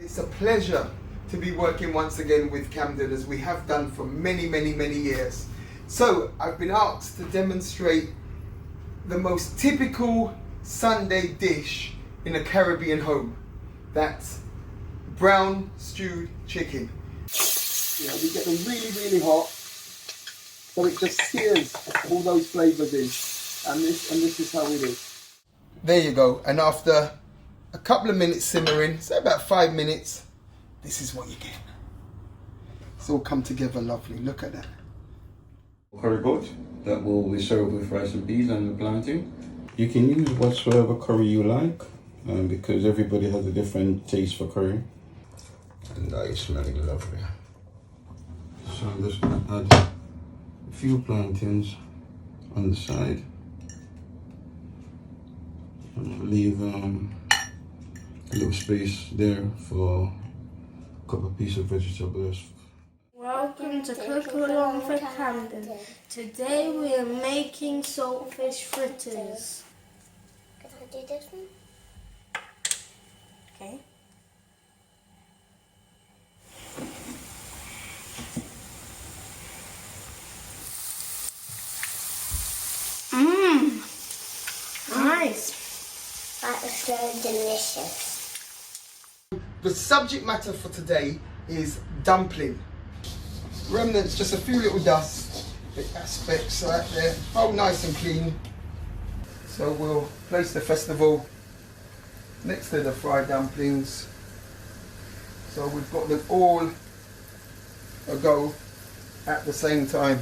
It's a pleasure to be working once again with Camden, as we have done for many years. So I've been asked to demonstrate the most typical Sunday dish in a Caribbean home. That's brown stewed chicken. You know, we get them really hot, so it just sears all those flavours in. And this is how it is. There you go. And after a couple of minutes simmering, say about 5 minutes, this is what you get. It's all come together lovely. Look at that. Curry goat that will be served with rice and peas and the plantain. You can use whatsoever curry you like, because everybody has a different taste for curry. And now it's smelling lovely. So I'm just going to add a few plantains on the side. And leave a little space there for a couple of pieces of vegetables. Welcome to Cook Along for Camden. Today we are making saltfish fritters. Can I do this one? Okay. Nice. That is so delicious. The subject matter for today is dumpling. Remnants, just a few little dust aspects right there, all nice and clean. So we'll place the festival next to the fried dumplings. So we've got them all a go at the same time.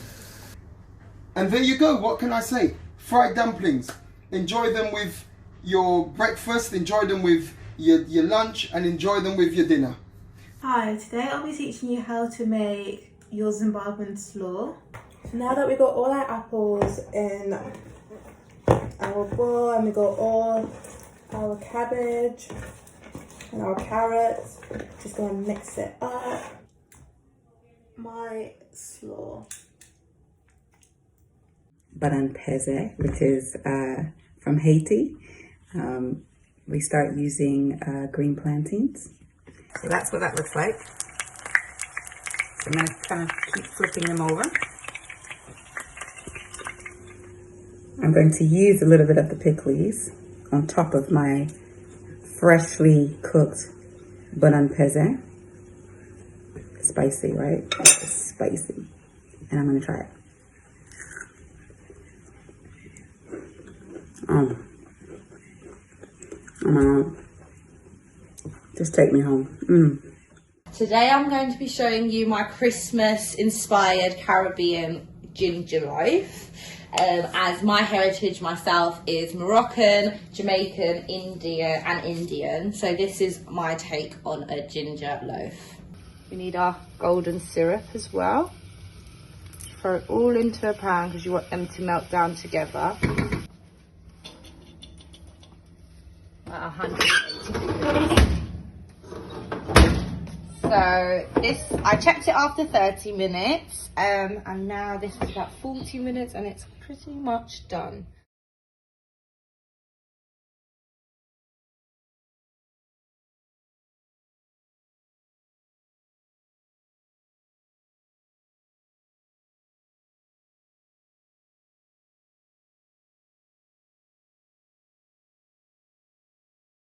And there you go, what can I say? Fried dumplings. Enjoy them with your breakfast, enjoy them with your lunch, and enjoy them with your dinner. Hi, today I'll be teaching you how to make your Zimbabwean slaw. So now that we've got all our apples in our bowl and we've got all our cabbage and our carrots, just gonna mix it up. My slaw. Banampeze, which is from Haiti. We start using green plantains. So that's what that looks like. So I'm going to kind of keep flipping them over. I'm going to use a little bit of the pickles on top of my freshly cooked banampeze. Spicy, right? It's spicy. And I'm going to try it. Just take me home. Today I'm going to be showing you my Christmas inspired Caribbean ginger loaf. As my heritage myself is Moroccan, Jamaican, Indian. So this is my take on a ginger loaf. We need our golden syrup as well. Throw it all into a pan because you want them to melt down together. At 180 degrees. So this, I checked it after 30 minutes, and now this is about 40 minutes and it's pretty much done.